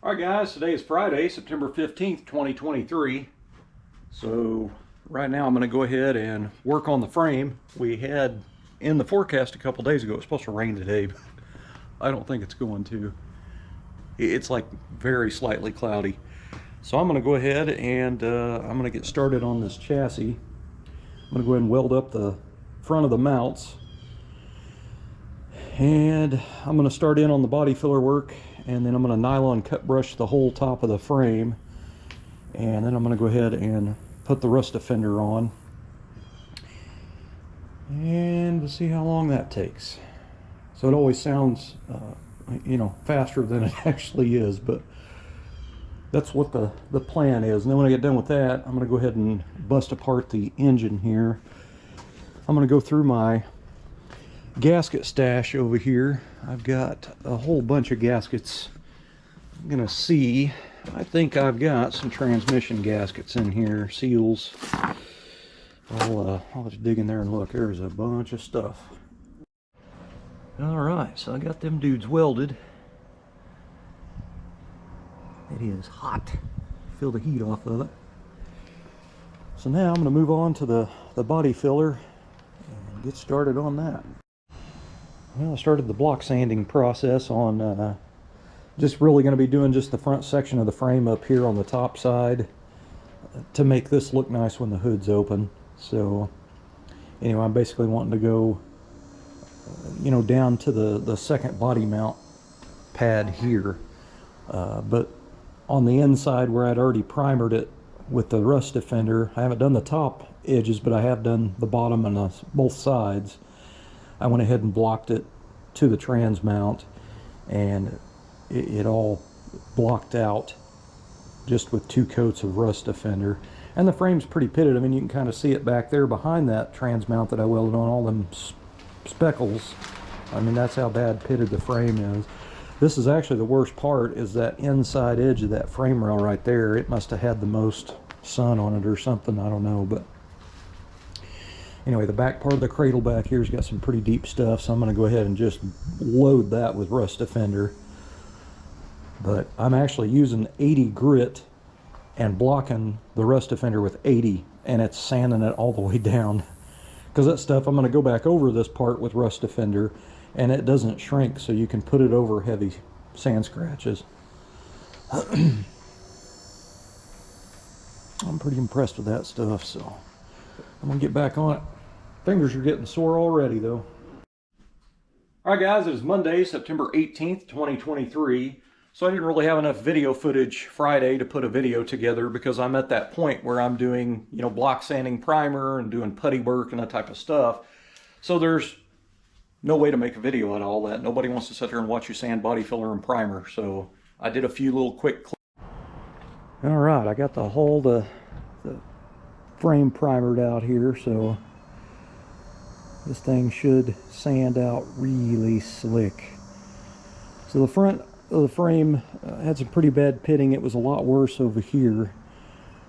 All right, guys, today is Friday, September 15th, 2023. So right now I'm going to go ahead and work on the frame. We had in the forecast a couple days ago, it was supposed to rain today, but I don't think it's going to. It's like very slightly cloudy. So I'm going to go ahead and I'm going to get started on this chassis. I'm going to go ahead and weld up the front of the mounts. And I'm going to start in on the body filler work, and then I'm going to nylon cut brush the whole top of the frame, and then I'm going to go ahead and put the rust defender on, and we'll see how long that takes. So it always sounds faster than it actually is, but that's what the plan is. And then when I get done with that, I'm going to go ahead and bust apart the engine here. I'm going to go through my gasket stash over here. I've got a whole bunch of gaskets. I'm gonna see, I think I've got some transmission gaskets in here, seals. I'll just dig in there and look. There's a bunch of stuff. All right, so I got them dudes welded. It is hot. Feel the heat off of it. So now I'm gonna move on to the body filler and get started on that. Well, I started the block sanding process on just really going to be doing just the front section of the frame up here on the top side to make this look nice when the hood's open. So anyway, I'm basically wanting to go down to the second body mount pad here, but on the inside where I'd already primered it with the rust defender, I haven't done the top edges, but I have done the bottom and both sides. I went ahead and blocked it to the trans mount, and it all blocked out just with 2 coats of rust defender. And the frame's pretty pitted. I mean, you can kind of see it back there behind that trans mount that I welded on, all them speckles. I mean, that's how bad pitted the frame is. This is actually the worst part, is that inside edge of that frame rail right there. It must have had the most sun on it or something, I don't know, but anyway, the back part of the cradle back here's got some pretty deep stuff, so I'm going to go ahead and just load that with rust defender. But I'm actually using 80 grit and blocking the rust defender with 80, and it's sanding it all the way down. Because that stuff, I'm going to go back over this part with rust defender, and it doesn't shrink, so you can put it over heavy sand scratches. I'm pretty impressed with that stuff, so I'm going to get back on it. Fingers are getting sore already, though. All right, guys, it is Monday, September 18th, 2023. So I didn't really have enough video footage Friday to put a video together, because I'm at that point where I'm doing, block sanding primer and doing putty work and that type of stuff. So there's no way to make a video out of all that. Nobody wants to sit there and watch you sand body filler and primer. So I did a few little quick clips. All right, I got the frame primered out here, so this thing should sand out really slick. So the front of the frame had some pretty bad pitting. It was a lot worse over here,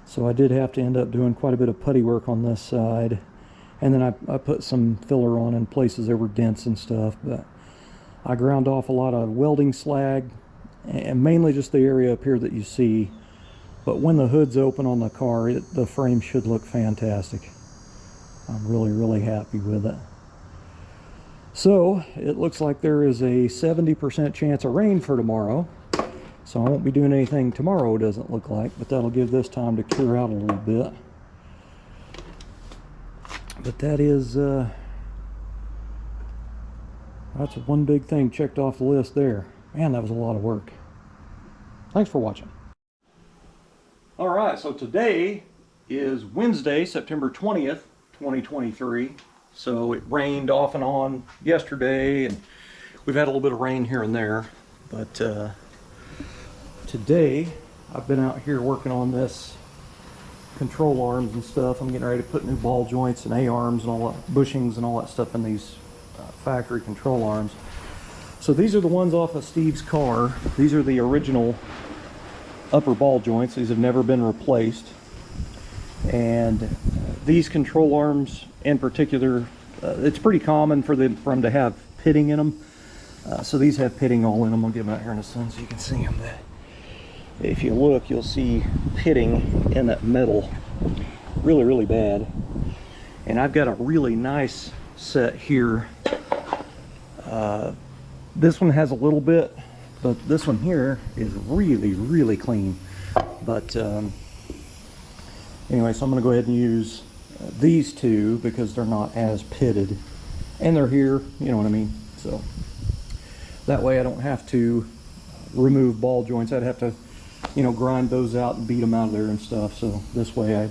so I did have to end up doing quite a bit of putty work on this side, and then I put some filler on in places there were dents and stuff. But I ground off a lot of welding slag, and mainly just the area up here that you see. But when the hood's open on the car, the frame should look fantastic. I'm really happy with it. So it looks like there is a 70% chance of rain for tomorrow. So I won't be doing anything tomorrow, it doesn't look like, but that'll give this time to cure out a little bit. But that is, that's one big thing checked off the list there. Man, that was a lot of work. Thanks for watching. All right, so today is Wednesday, September 20th, 2023. So it rained off and on yesterday, and we've had a little bit of rain here and there. But today I've been out here working on this control arms and stuff. I'm getting ready to put new ball joints and A-arms and all that, bushings and all that stuff in these factory control arms. So these are the ones off of Steve's car. These are the original upper ball joints. These have never been replaced. And these control arms in particular, it's pretty common for them to have pitting in them. So these have pitting all in them. I'll get them out here in the sun so you can see them. if you look, you'll see pitting in that metal really, really bad. And I've got a really nice set here. This one has a little bit, but this one here is really, really clean. But anyway, so I'm going to go ahead and use these two because they're not as pitted. And they're here, you know what I mean? So that way I don't have to remove ball joints. I'd have to, you know, grind those out and beat them out of there and stuff. So this way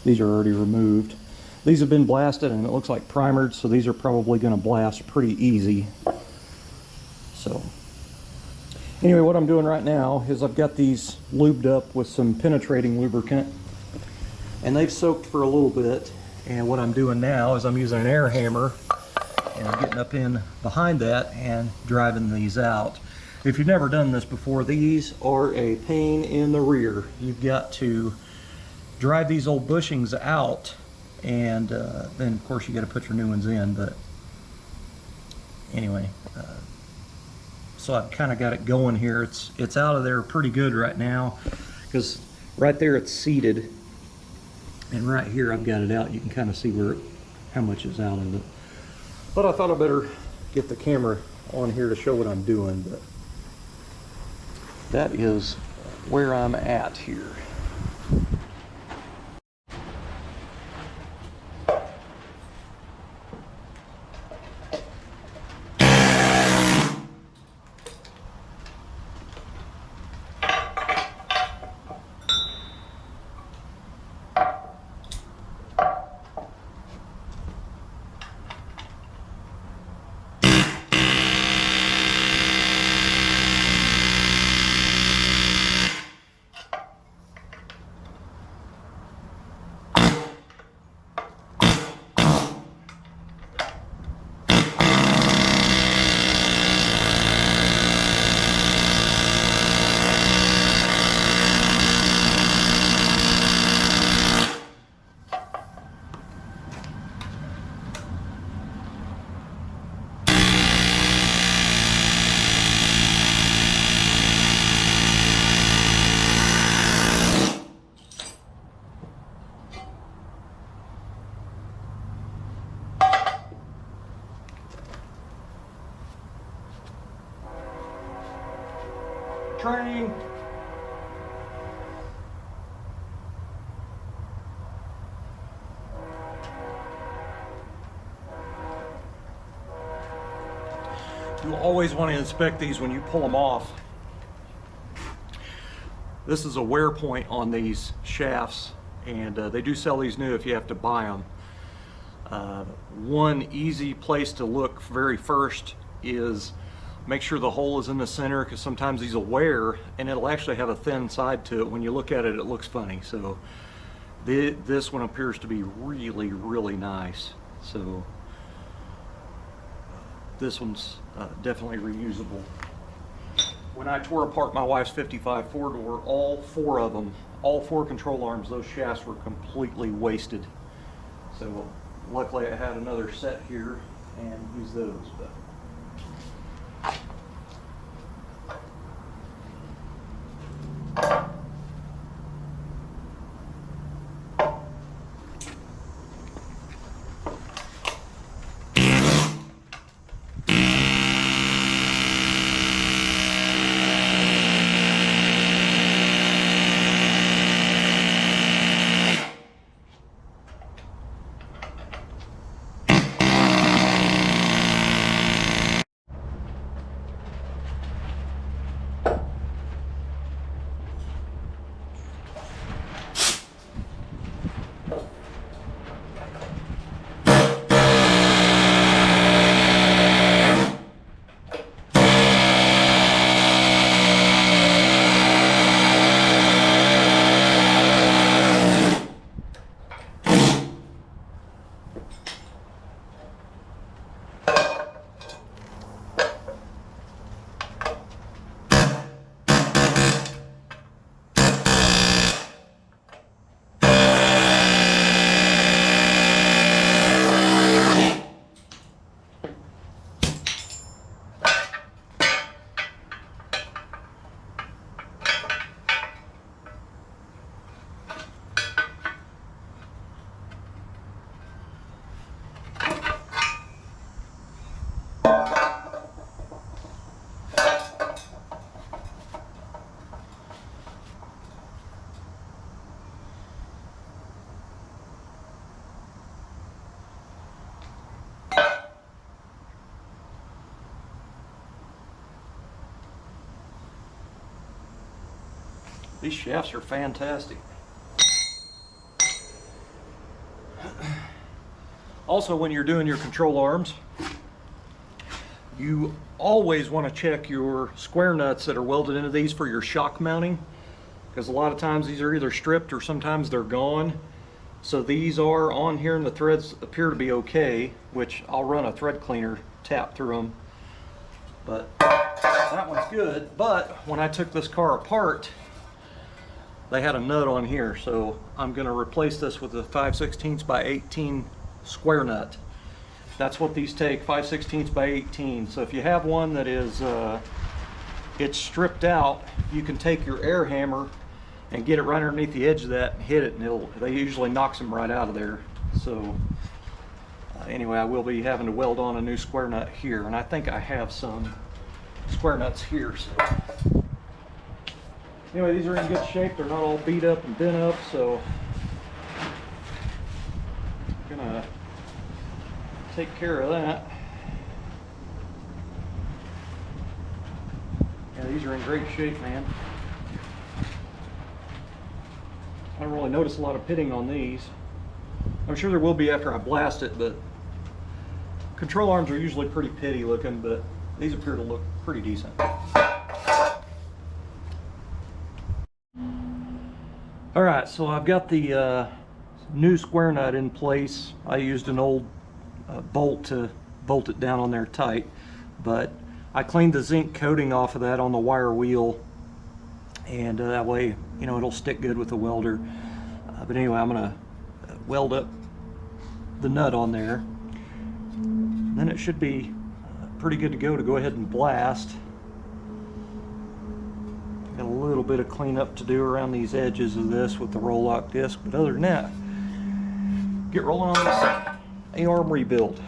these are already removed. These have been blasted and it looks like primered, so these are probably going to blast pretty easy. So anyway, what I'm doing right now is I've got these lubed up with some penetrating lubricant, and they've soaked for a little bit. And what I'm doing now is I'm using an air hammer, and I'm getting up in behind that and driving these out. If you've never done this before, these are a pain in the rear. You've got to drive these old bushings out, and then of course you got to put your new ones in. But anyway, so I've kind of got it going here. It's out of there pretty good right now, because right there it's seated, and right here I've got it out. You can kind of see how much is out of it. But I thought I better get the camera on here to show what I'm doing. But that is where I'm at here. Train. You always want to inspect these when you pull them off. This is a wear point on these shafts, and they do sell these new if you have to buy them. One easy place to look very first is make sure the hole is in the center, because sometimes these will wear and it'll actually have a thin side to it. When you look at it, it looks funny. So this one appears to be really, really nice. So this one's definitely reusable. When I tore apart my wife's 55 four-door, all four of them, all four control arms, those shafts were completely wasted. So luckily I had another set here and used those. But These shafts are fantastic. Also, when you're doing your control arms, you always want to check your square nuts that are welded into these for your shock mounting, because a lot of times these are either stripped or sometimes they're gone. So these are on here and the threads appear to be okay, which I'll run a thread cleaner tap through them. But that one's good. But when I took this car apart, they had a nut on here, so I'm going to replace this with a 5/16 by 18 square nut. That's what these take, 5/16 by 18. So if you have one that is it's stripped out, you can take your air hammer and get it right underneath the edge of that and hit it, and they usually knocks them right out of there. So anyway, I will be having to weld on a new square nut here, and I think I have some square nuts here. So anyway, these are in good shape. They're not all beat up and bent up, so I'm gonna take care of that. Yeah, these are in great shape, man. I don't really notice a lot of pitting on these. I'm sure there will be after I blast it, but control arms are usually pretty pitty looking, but these appear to look pretty decent. All right, so I've got the new square nut in place. I used an old bolt to bolt it down on there tight, but I cleaned the zinc coating off of that on the wire wheel, and that way, you know, it'll stick good with the welder. But anyway, I'm gonna weld up the nut on there. Then it should be pretty good to go ahead and blast. Got a little bit of cleanup to do around these edges of this with the roll lock disc, but other than that, get rolling on this A-arm rebuild.